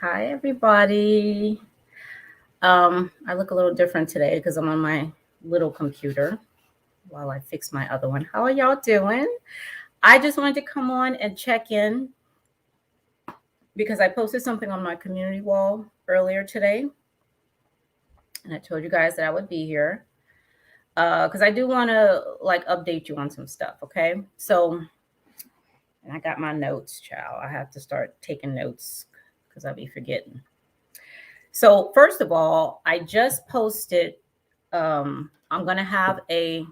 Hi, everybody. I look a little different today because I'm on my little computer while I fix my other one. How are y'all doing? I just wanted to come on and check in because I posted something on my community wall earlier today, and I told you guys that I would be here because I do want to like update you on some stuff. Okay, so and I got my notes, child. I have to start taking notes because I'll be forgetting. So first of all, I just posted. I'm gonna have a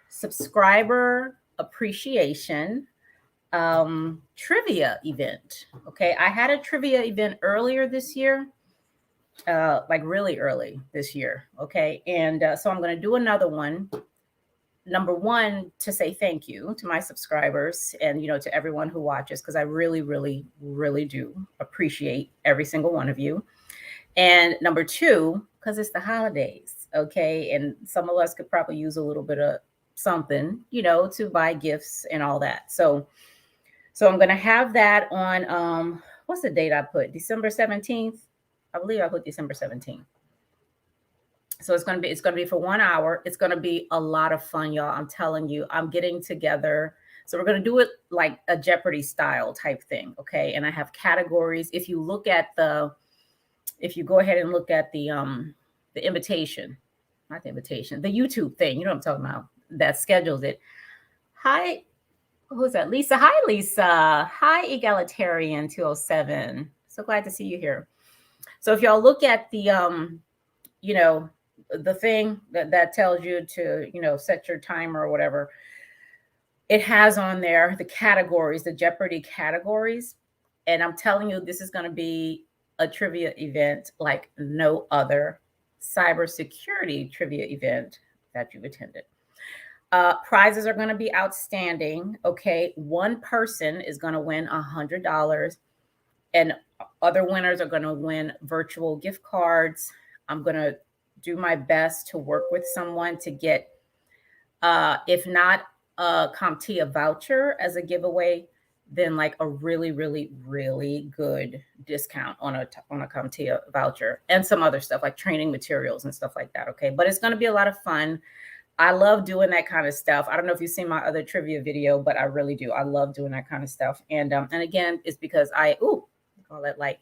subscriber appreciation trivia event. Okay, I had a trivia event earlier this year, like really early this year. Okay, and so I'm gonna do another one. Number one, to say thank you to my subscribers and to everyone who watches because I really, really, really do appreciate every single one of you. And number two, because it's the holidays, okay? And some of us could probably use a little bit of something, to buy gifts and all that. So I'm gonna have that on what's the date I put? December 17th. I believe I put December 17th. So it's gonna be for 1 hour. It's gonna be a lot of fun, y'all. I'm telling you, I'm getting together. So we're gonna do it like a Jeopardy style type thing, okay? And I have categories. If you go ahead and look at the invitation, not the invitation, the YouTube thing, you know what I'm talking about, that schedules it. Hi, who's that? Lisa. Hi, Lisa. Hi, Egalitarian 207. So glad to see you here. So if y'all look at you know, the thing that tells you to, set your timer or whatever, it has on there the categories, the Jeopardy categories. And I'm telling you, this is going to be a trivia event like no other cybersecurity trivia event that you've attended. Prizes are going to be outstanding. Okay. One person is going to win $100, and other winners are going to win virtual gift cards. I'm going to do my best to work with someone to get, if not a CompTIA voucher as a giveaway, then like a really, really, really good discount on a CompTIA voucher and some other stuff like training materials and stuff like that. Okay, but it's going to be a lot of fun. I love doing that kind of stuff. I don't know if you've seen my other trivia video, but I really do. I love doing that kind of stuff. And again, it's because I call that like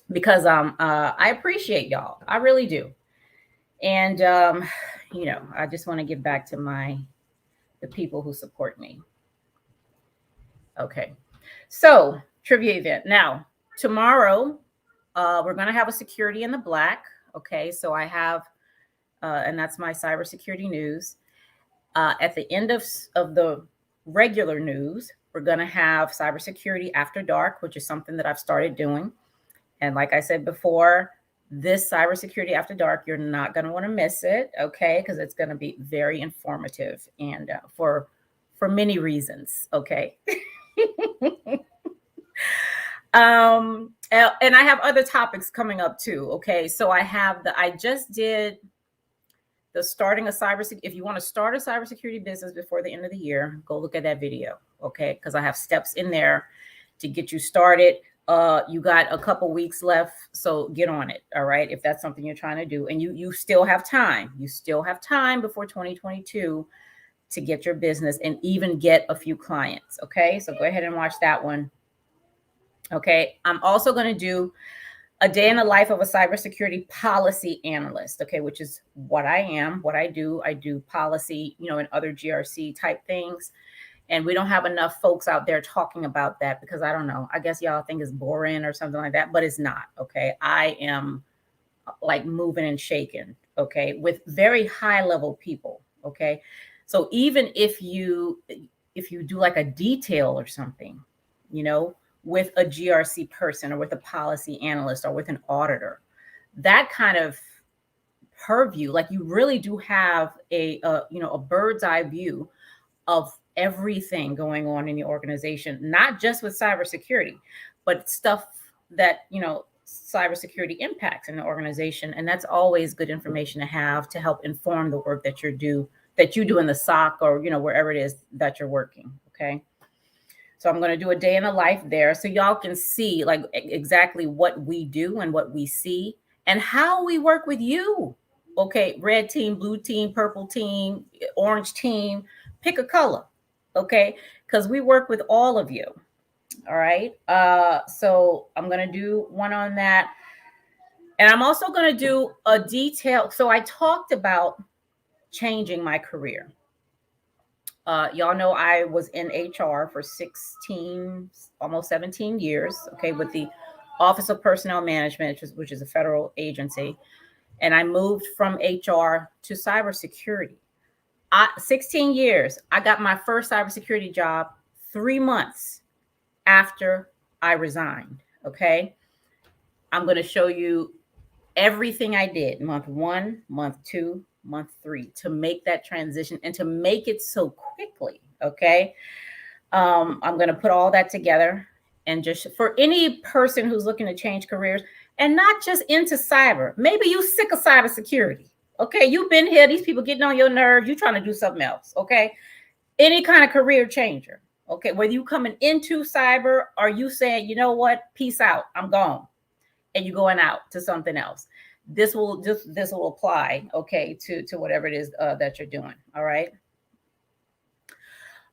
because I appreciate y'all. I really do. And I just want to give back to the people who support me. Okay. So, trivia event. Now, tomorrow, we're going to have a security in the black. Okay. So, I have, and that's my cybersecurity news. At the end of the regular news, we're going to have cybersecurity after dark, which is something that I've started doing. And like I said before, this cybersecurity after dark, you're not going to want to miss it. Okay. Because it's going to be very informative and for many reasons. Okay. And I have other topics coming up too. Okay. So I just did the starting a cybersecurity. If you want to start a cybersecurity business before the end of the year, go look at that video. Okay. Because I have steps in there to get you started. You got a couple weeks left, so get on it. All right. If that's something you're trying to do, and you still have time, before 2022 to get your business and even get a few clients. Okay. So go ahead and watch that one. Okay. I'm also going to do a day in the life of a cybersecurity policy analyst. Okay. Which is what I am, what I do. I do policy, and other GRC type things. And we don't have enough folks out there talking about that because I don't know. I guess y'all think it's boring or something like that, but it's not. Okay. I am like moving and shaking. Okay. With very high level people. Okay. So even if you do like a detail or something, with a GRC person or with a policy analyst or with an auditor, that kind of purview, like you really do have a bird's eye view of everything going on in the organization, not just with cybersecurity, but stuff that, cybersecurity impacts in the organization. And that's always good information to have to help inform the work that you do in the SOC or, wherever it is that you're working. Okay. So I'm going to do a day in the life there so y'all can see like exactly what we do and what we see and how we work with you. Okay, red team, blue team, purple team, orange team, pick a color. Okay, because we work with all of you. All right. So I'm going to do one on that. And I'm also going to do a detail. So I talked about changing my career. Y'all know I was in HR for 16, almost 17 years, okay, with the Office of Personnel Management, which is a federal agency. And I moved from HR to cybersecurity. 16 years. I got my first cybersecurity job 3 months after I resigned, okay? I'm going to show you everything I did month 1, month 2, month 3 to make that transition and to make it so quickly. Okay. I'm going to put all that together and just for any person who's looking to change careers and not just into cyber, maybe you sick of cybersecurity. Okay. You've been here. These people getting on your nerves. You trying to do something else. Okay. Any kind of career changer. Okay. Whether you coming into cyber or you saying, you know what, peace out, I'm gone. And you going out to something else. This will apply, okay, to whatever it is that you're doing. All right.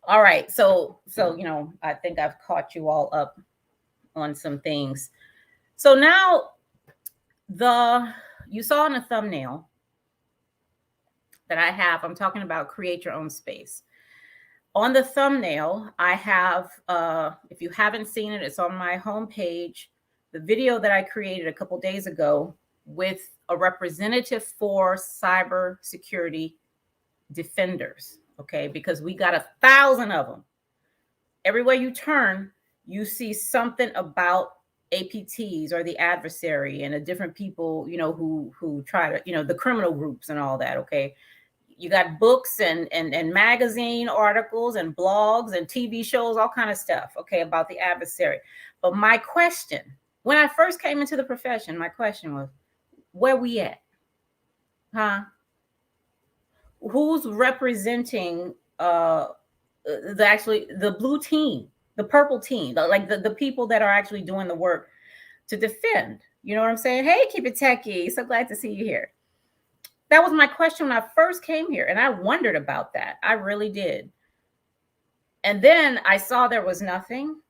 All right. So I think I've caught you all up on some things. So now you saw in the thumbnail that I have. I'm talking about create your own space. On the thumbnail, I have. If you haven't seen it, it's on my homepage. The video that I created a couple days ago with a representative for cybersecurity defenders, okay? Because we got 1,000 of them. Everywhere you turn, you see something about APTs or the adversary and the different people, who try to, the criminal groups and all that, okay? You got books and magazine articles and blogs and TV shows, all kind of stuff, okay, about the adversary. But my question, when I first came into the profession, my question was, where we at? Huh? Who's representing the blue team, the purple team, the people that are actually doing the work to defend? You know what I'm saying? Hey, keep it techie. So glad to see you here. That was my question when I first came here, and I wondered about that. I really did. And then I saw there was nothing.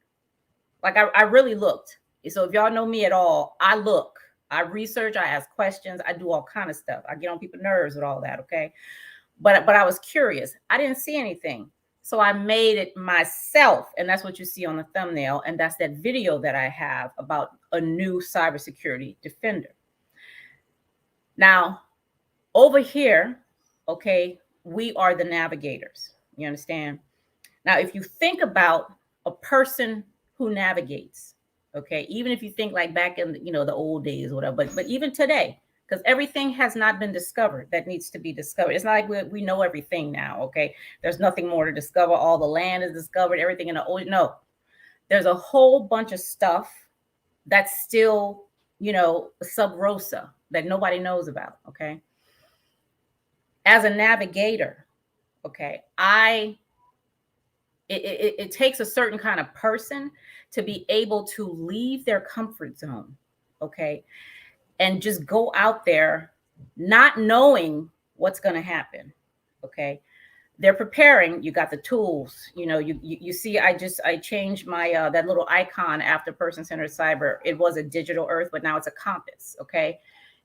Like I really looked. So if y'all know me at all, I look, I research, I ask questions, I do all kind of stuff. I get on people's nerves with all that, okay? But I was curious. I didn't see anything. So I made it myself, and that's what you see on the thumbnail, and that's that video that I have about a new cybersecurity defender. Now, over here, okay, we are the navigators. You understand? Now, if you think about a person who navigates, okay, even if you think like back in the old days or whatever, but even today, because everything has not been discovered that needs to be discovered. It's not like we know everything now, okay? There's nothing more to discover. All the land is discovered, everything in the old. No, there's a whole bunch of stuff that's still, sub rosa that nobody knows about, okay? As a navigator, okay, it takes a certain kind of person to be able to leave their comfort zone, okay, and just go out there not knowing what's going to happen, okay? They're preparing. You got the tools, you see, I changed my that little icon after person-centered cyber. It was a digital earth, but now it's a compass, okay?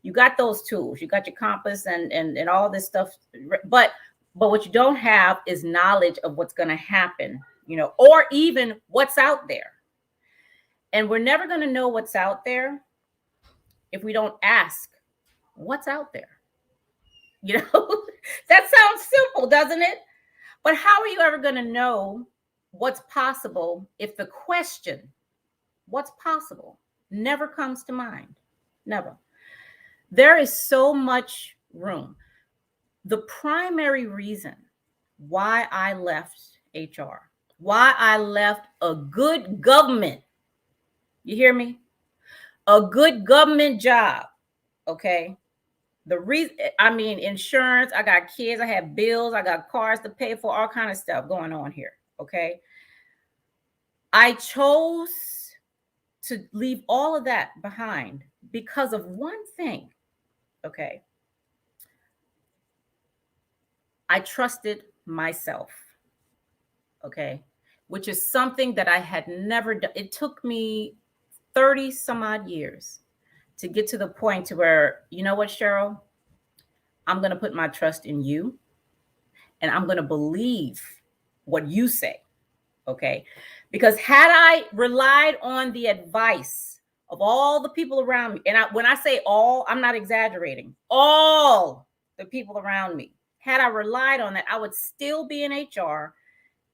You got those tools, you got your compass and all this stuff, but what you don't have is knowledge of what's going to happen, or even what's out there. And we're never going to know what's out there if we don't ask what's out there. That sounds simple, doesn't it? But how are you ever going to know what's possible if the question, what's possible, never comes to mind? Never. There is so much room. The primary reason why I left HR, why I left a good government, you hear me? A good government job, okay? The reason, insurance, I got kids, I have bills, I got cars to pay for, all kind of stuff going on here, okay? I chose to leave all of that behind because of one thing. Okay. I trusted myself. Okay. Which is something that I had never done. It took me 30 some odd years to get to the point to where, you know what, Cheryl, I'm going to put my trust in you and I'm going to believe what you say. Okay. Because had I relied on the advice of all the people around me, and when I say all, I'm not exaggerating, all the people around me, had I relied on that, I would still be in HR,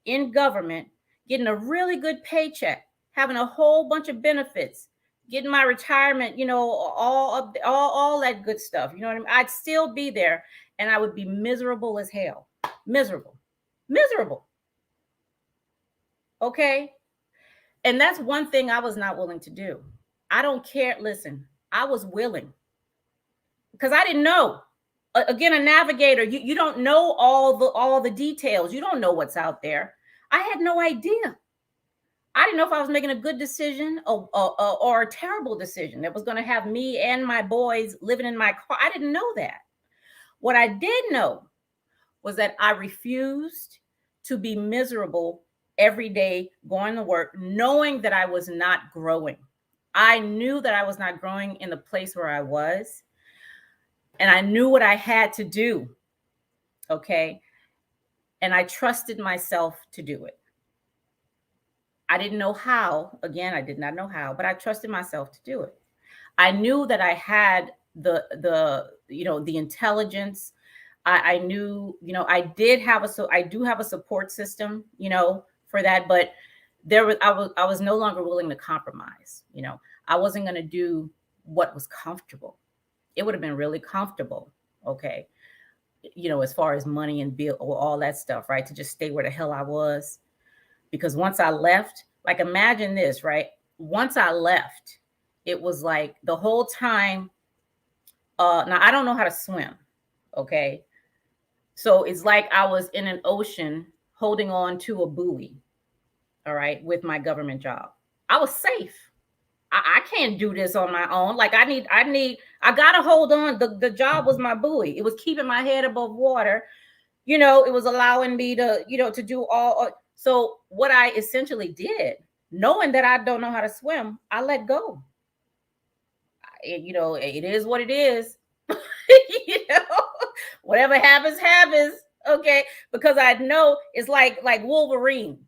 in government, getting a really good paycheck, having a whole bunch of benefits, getting my retirement, all that good stuff. You know what I mean? I'd still be there and I would be miserable as hell. Miserable. Okay. And that's one thing I was not willing to do. I don't care. Listen, I was willing because I didn't know. Again, a navigator, you don't know all the details. You don't know what's out there. I had no idea. I didn't know if I was making a good decision or a terrible decision that was going to have me and my boys living in my car. I didn't know that. What I did know was that I refused to be miserable every day going to work, knowing that I was not growing. I knew that I was not growing in the place where I was. And I knew what I had to do. Okay. And I trusted myself to do it. I didn't know how. Again, I did not know how, but I trusted myself to do it. I knew that I had the intelligence. I knew, I do have a support system, for that, but I was no longer willing to compromise. I wasn't going to do what was comfortable. It would have been really comfortable. Okay. As far as money and bill or all that stuff, right? To just stay where the hell I was. Because once I left, like, imagine this, right? Once I left, it was like the whole time. Now I don't know how to swim. Okay. So it's like I was in an ocean holding on to a buoy. All right. With my government job, I was safe. I can't do this on my own. Like I gotta hold on. The job was my buoy. It was keeping my head above water. It was allowing me to, to do all. So what I essentially did, knowing that I don't know how to swim, I let go. It is what it is. Whatever happens, happens. Okay. Because I know it's like Wolverine.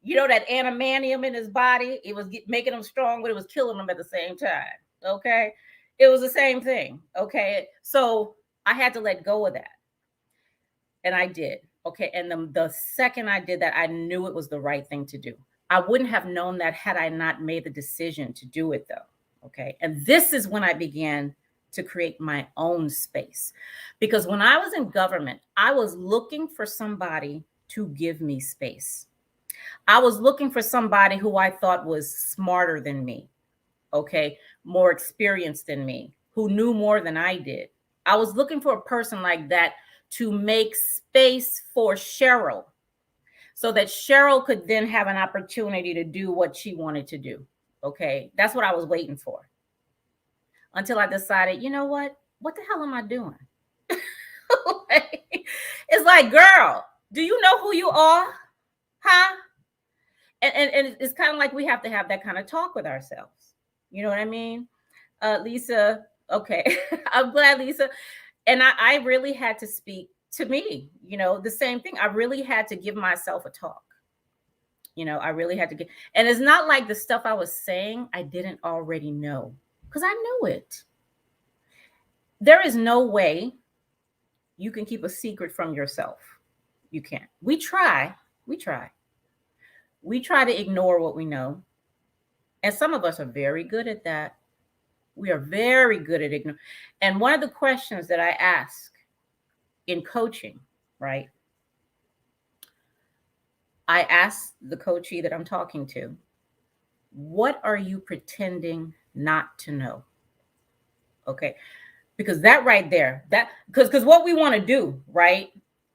That animanium in his body, it was making him strong, but it was killing him at the same time. Okay. It was the same thing. Okay. So I had to let go of that. And I did. Okay. And the second I did that, I knew it was the right thing to do. I wouldn't have known that had I not made the decision to do it, though. Okay. And this is when I began to create my own space. Because when I was in government, I was looking for somebody to give me space. I was looking for somebody who I thought was smarter than me, okay, more experienced than me, who knew more than I did. I was looking for a person like that to make space for Cheryl so that Cheryl could then have an opportunity to do what she wanted to do. Okay, that's what I was waiting for. Until I decided, you know what the hell am I doing? It's like, girl, do you know who you are? Huh? And it's kind of like we have to have that kind of talk with ourselves. You know what I mean? Lisa, okay. I'm glad, Lisa. And I really had to speak to me, the same thing. I really had to give myself a talk. I really had to get, and it's not like the stuff I was saying I didn't already know, because I knew it. There is no way you can keep a secret from yourself. You can't. We try to ignore what we know. And some of us are very good at that. We are very good at ignoring. And one of the questions that I ask in coaching, right? I ask the coachee that I'm talking to, what are you pretending not to know? Okay. Because that right there, because what we want to do, right?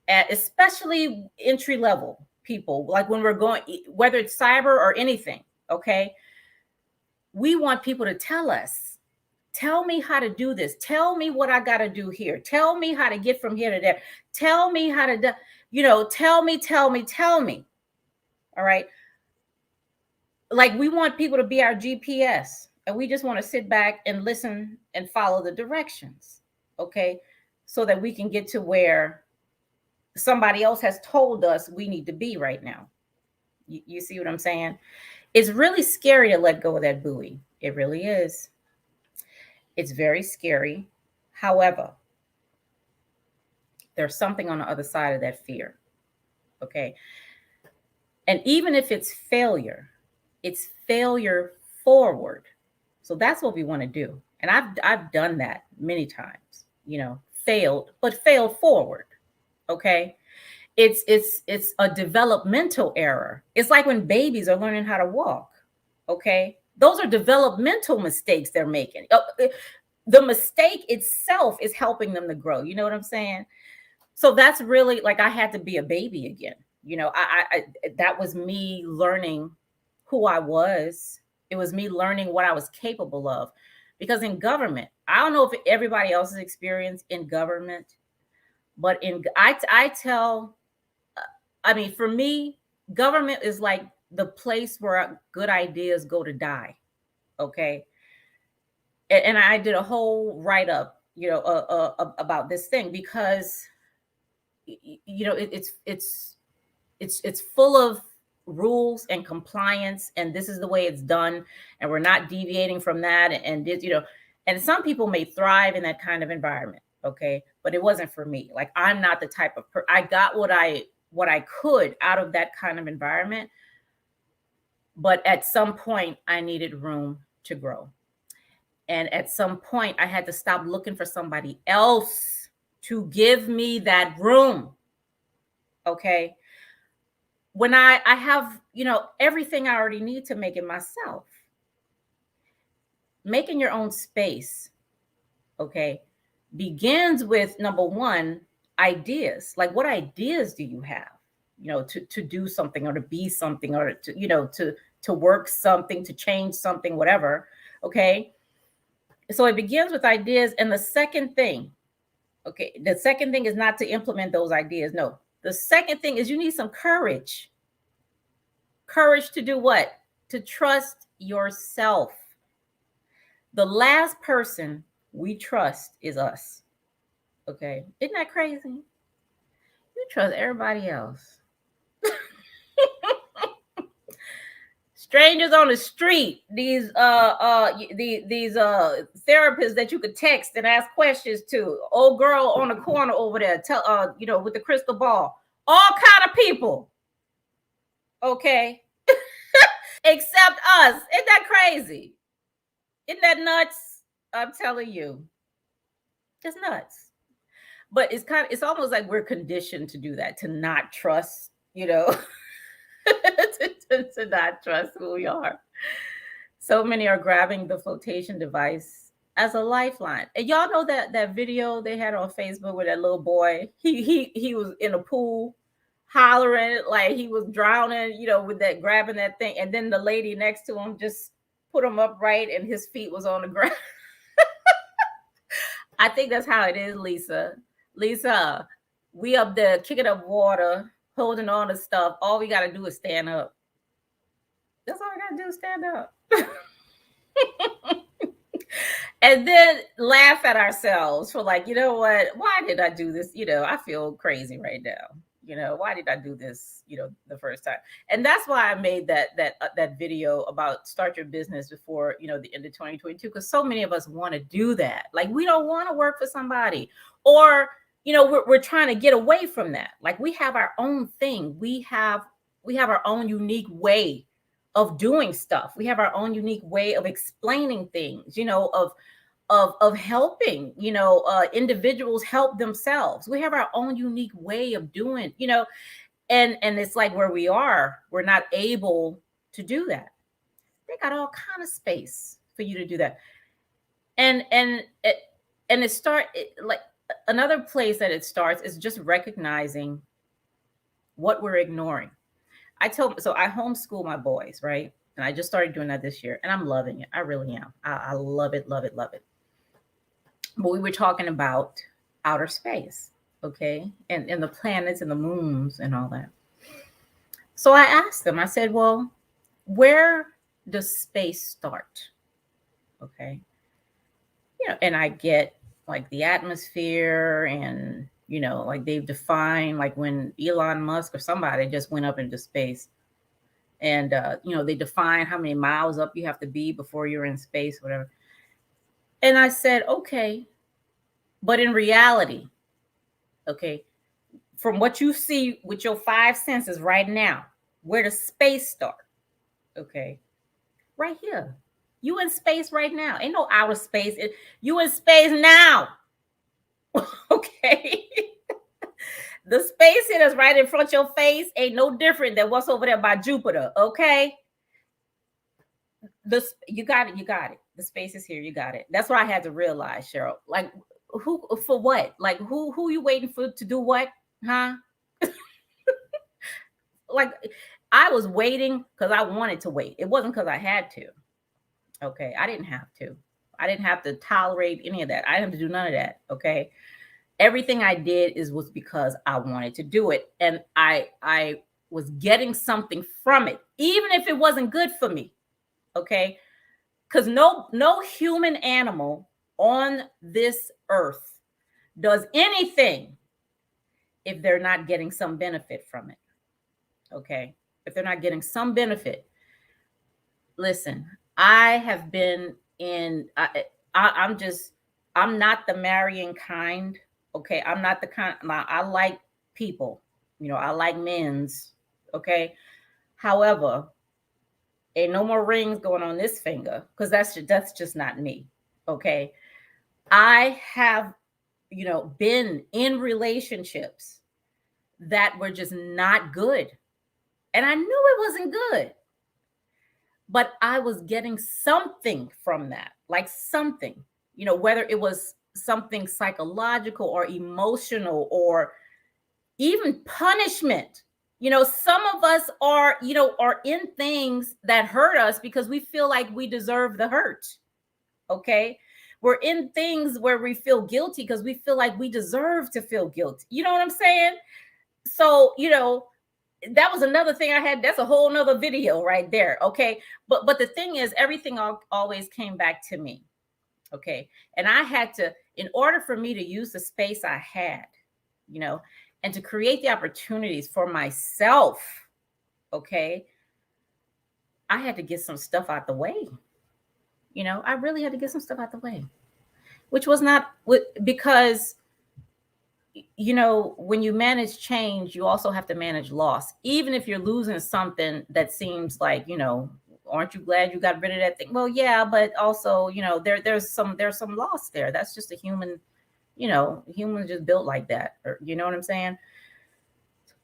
Especially entry level people, like when we're going, whether it's cyber or anything, Okay. We want people to tell us, tell me how to do this. Tell me what I got to do here. Tell me how to get from here to there. Tell me how to do, tell me. All right. Like we want people to be our GPS and we just want to sit back and listen and follow the directions. Okay. So that we can get to where somebody else has told us we need to be right now. You see what I'm saying? It's really scary to let go of that buoy. It really is. It's very scary. However, there's something on the other side of that fear. Okay. And even if it's failure forward. So that's what we want to do. And I've done that many times, failed, but failed forward. Okay. It's a developmental error. It's like when babies are learning how to walk. Okay. Those are developmental mistakes they're making. The mistake itself is helping them to grow. You know what I'm saying? So that's really like I had to be a baby again. I that was me learning who I was. It was me learning what I was capable of. Because in government, I don't know if everybody else's experience in government, but for me, government is like the place where good ideas go to die. Okay. And I did a whole write-up, about this thing because, it's full of rules and compliance, and this is the way it's done, and we're not deviating from that. And some people may thrive in that kind of environment. Okay. But it wasn't for me. Like, I'm not the type of I got what I could out of that kind of environment. But at some point I needed room to grow. And at some point I had to stop looking for somebody else to give me that room. Okay. When I have, everything I already need to make it myself. Making your own space, okay, begins with number one, ideas. Like, what ideas do you have, to do something or to be something or to work something, to change something, whatever. Okay. So it begins with ideas. And the second thing is not to implement those ideas. No, the second thing is you need some courage. Courage to do what? To trust yourself. The last person we trust is us. Okay. Isn't that crazy? You trust everybody else. Strangers on the street, these therapists that you could text and ask questions to, old girl on the corner over there, with the crystal ball, all kind of people. Okay. Except us. Isn't that crazy? Isn't that nuts? I'm telling you. It's nuts. But it's almost like we're conditioned to do that, to not trust, to not trust who we are. So many are grabbing the flotation device as a lifeline. And y'all know that video they had on Facebook with that little boy. He was in a pool hollering like he was drowning, with that grabbing that thing. And then the lady next to him just put him upright and his feet was on the ground. I think that's how it is, Lisa. Lisa, we up there kicking up water, holding on to stuff. All we got to do is stand up. That's all we got to do is stand up. And then laugh at ourselves for like, you know what? Why did I do this? I feel crazy right now. Why did I do this, the first time? And that's why I made that video about start your business before, the end of 2022, because so many of us want to do that. Like, we don't want to work for somebody, or, we're trying to get away from that. Like, we have our own thing. We have our own unique way of doing stuff. We have our own unique way of explaining things, of helping, individuals help themselves. We have our own unique way of doing, and it's like where we are, we're not able to do that. They got all kind of space for you to do that. And like another place that it starts is just recognizing what we're ignoring. I homeschool my boys, right? And I just started doing that this year, and I'm loving it. I really am. I love it, love it, love it. But we were talking about outer space, okay, and the planets and the moons and all that. So I asked them, I said, well, where does space start? Okay. And I get like the atmosphere, and like they've defined, like when Elon Musk or somebody just went up into space, and they define how many miles up you have to be before you're in space, whatever. And I said, okay, but in reality, okay, from what you see with your five senses right now, where does space start? Okay, right here. You in space right now. Ain't no outer space. You in space now. Okay. The space here that's right in front of your face ain't no different than what's over there by Jupiter. Okay. You got it. You got it. The space is here. You got it. That's what I had to realize, Cheryl. Like, who for what? Like, who you waiting for to do what? Huh? Like, I was waiting because I wanted to wait. It wasn't because I had to. Okay. I didn't have to. I didn't have to tolerate any of that. I didn't have to do none of that. Okay. Everything I did was because I wanted to do it. And I was getting something from it, even if it wasn't good for me. Okay. Because no human animal on this earth does anything if they're not getting some benefit from it. Okay. If they're not getting some benefit. Listen, I have been I'm not the marrying kind. Okay. I'm not the kind. I like people, I like men's. Okay. However, ain't no more rings going on this finger, because that's just not me. Okay. I have, been in relationships that were just not good. And I knew it wasn't good. But I was getting something from that, like something, whether it was something psychological or emotional or even punishment. Some of us are in things that hurt us because we feel like we deserve the hurt. Okay. We're in things where we feel guilty because we feel like we deserve to feel guilty. You know what I'm saying? So, that was another thing I had. That's a whole nother video right there. Okay. But the thing is, everything always came back to me. Okay. And I had to, in order for me to use the space I had, and to create the opportunities for myself. Okay. I had to get some stuff out the way. I really had to get some stuff out the way, which was not because when you manage change, you also have to manage loss. Even if you're losing something that seems like, aren't you glad you got rid of that thing? Well, yeah, but also, there's some loss there. That's just a human, humans just built like that. Or, you know what I'm saying?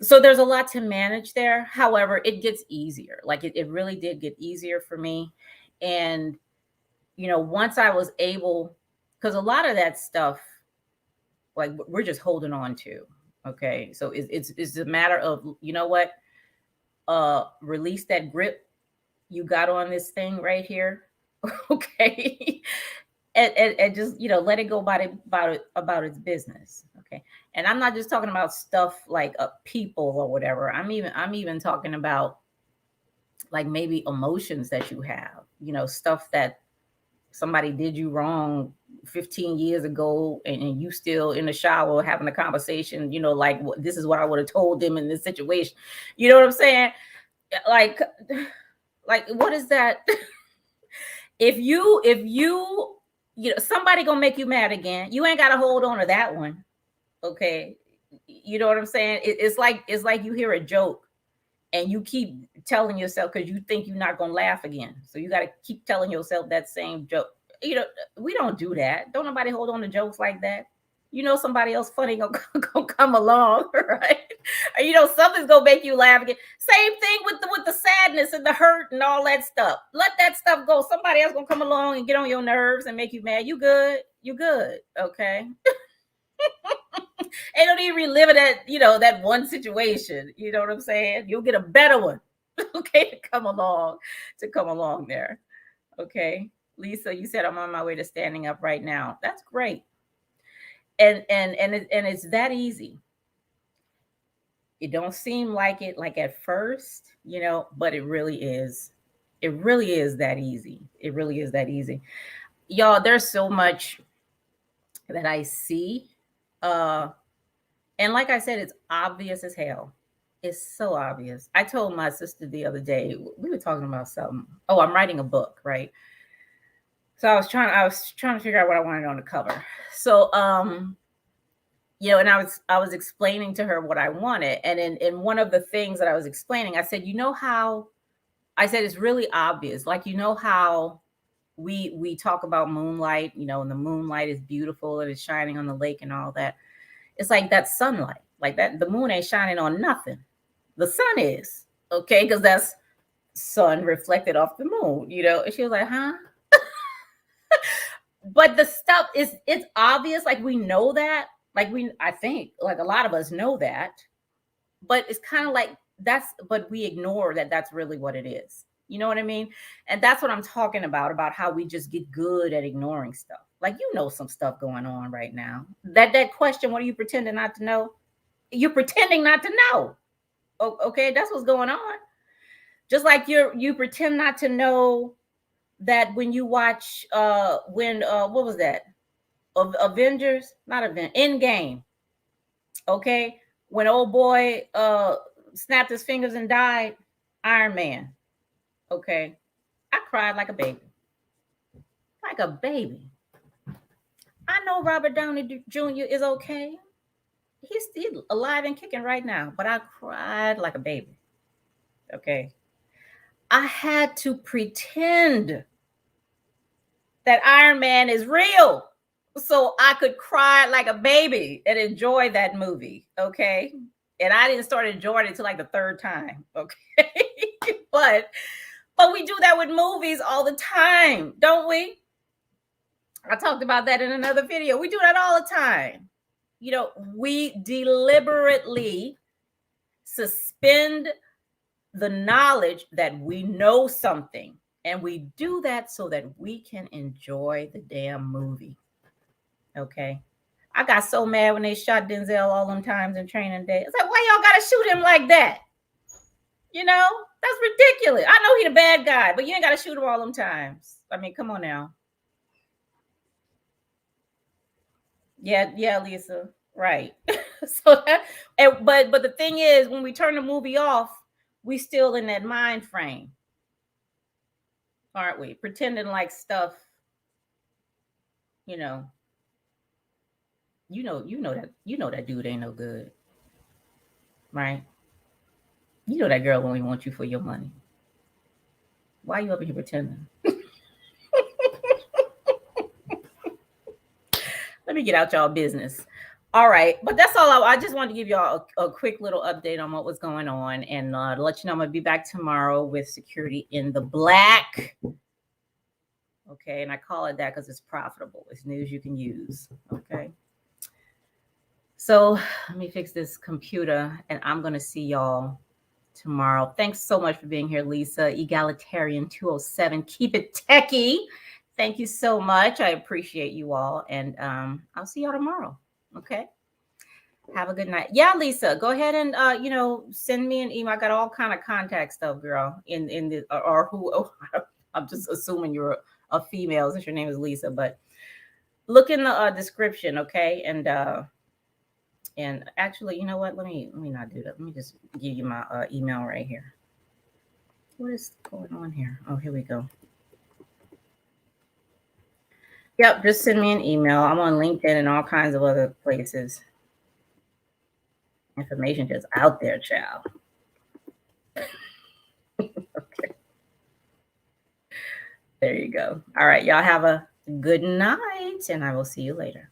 So there's a lot to manage there. However, it gets easier. Like it really did get easier for me. And, once I was able, because a lot of that stuff, like we're just holding on to. Okay. So it's a matter of, what, release that grip you got on this thing right here. Okay. and just, let it go about its business. Okay. And I'm not just talking about stuff like people or whatever. I'm even talking about like maybe emotions that you have, stuff that somebody did you wrong 15 years ago, and you still in the shower having a conversation, like this is what I would have told them in this situation. You know what I'm saying? Like what is that? if you somebody gonna make you mad again, you ain't got to hold on to that one. Okay. You know what I'm saying? It's like you hear a joke and you keep telling yourself, because you think you're not gonna laugh again, so you got to keep telling yourself that same joke. We don't do that. Don't nobody hold on to jokes like that. Somebody else funny gonna come along, right? Or, something's gonna make you laugh again. Same thing with the sadness and the hurt and all that stuff. Let that stuff go. Somebody else gonna come along and get on your nerves and make you mad. You good? You good? Okay. And don't even relive that, that one situation. You know what I'm saying? You'll get a better one. okay, to come along there. Okay. Lisa, you said I'm on my way to standing up right now. That's great. And it's that easy. It don't seem like it like at first, but it really is. It really is that easy. It really is that easy. Y'all, there's so much that I see. Uh and like I said, it's obvious as hell. It's so obvious. I told my sister the other day, we were talking about something. Oh, I'm writing a book, right? So I was trying to figure out what I wanted on the cover. So and I was explaining to her what I wanted. And in one of the things that I was explaining, I said, how I said it's really obvious. Like, how we talk about moonlight, and the moonlight is beautiful and it's shining on the lake and all that. It's like that sunlight. Like that, the moon ain't shining on nothing. The sun is, okay, because that's sun reflected off the moon, And she was like, huh? But the stuff it's obvious, like we know that. Like I think like a lot of us know that, but it's kind of like but we ignore that that's really what it is. You know what I mean? And that's what I'm talking about how we just get good at ignoring stuff. Like, some stuff going on right now. That question, what are you pretending not to know? You're pretending not to know. Okay, that's what's going on. Just like you pretend not to know that when you watch what was that? Avengers, not Endgame. Okay, when old boy snapped his fingers and died, Iron Man. Okay, I cried like a baby. Like a baby. I know Robert Downey Jr. is okay. He's still alive and kicking right now, but I cried like a baby. Okay. I had to pretend that Iron Man is real so I could cry like a baby and enjoy that movie. Okay. And I didn't start enjoying it until like the third time. Okay. but we do that with movies all the time, don't we? I talked about that in another video. We do that all the time. We deliberately suspend the knowledge that we know something. And we do that so that we can enjoy the damn movie. Okay. I got so mad when they shot Denzel all them times in Training Day. It's like, why y'all gotta shoot him like that? That's ridiculous. I know he the bad guy, but you ain't gotta shoot him all them times. I mean, come on now. Yeah, Lisa. Right. But the thing is, when we turn the movie off, we still in that mind frame, aren't we? Pretending like stuff, you know that dude ain't no good, right? You know that girl only wants you for your money. Why are you up here pretending? Let me get out y'all business. All right, but that's all. I just wanted to give y'all a quick little update on what was going on, and to let you know I'm gonna be back tomorrow with Security in the Black. Okay, and I call it that because it's profitable. It's news you can use. Okay. So let me fix this computer, and I'm gonna see y'all tomorrow. Thanks so much for being here, Lisa. Egalitarian 207. Keep it techie. Thank you so much. I appreciate you all, and I'll see y'all tomorrow. Okay. Have a good night. Yeah, Lisa, go ahead and send me an email. I got all kind of contact stuff, girl. In the or who? Oh, I'm just assuming you're a female since your name is Lisa, but look in the description, okay? And actually, you know what? Let me not do that. Let me just give you my email right here. What is going on here? Oh, here we go. Yep, just send me an email. I'm on LinkedIn and all kinds of other places. Information just out there, child. Okay. There you go. All right, y'all have a good night, and I will see you later.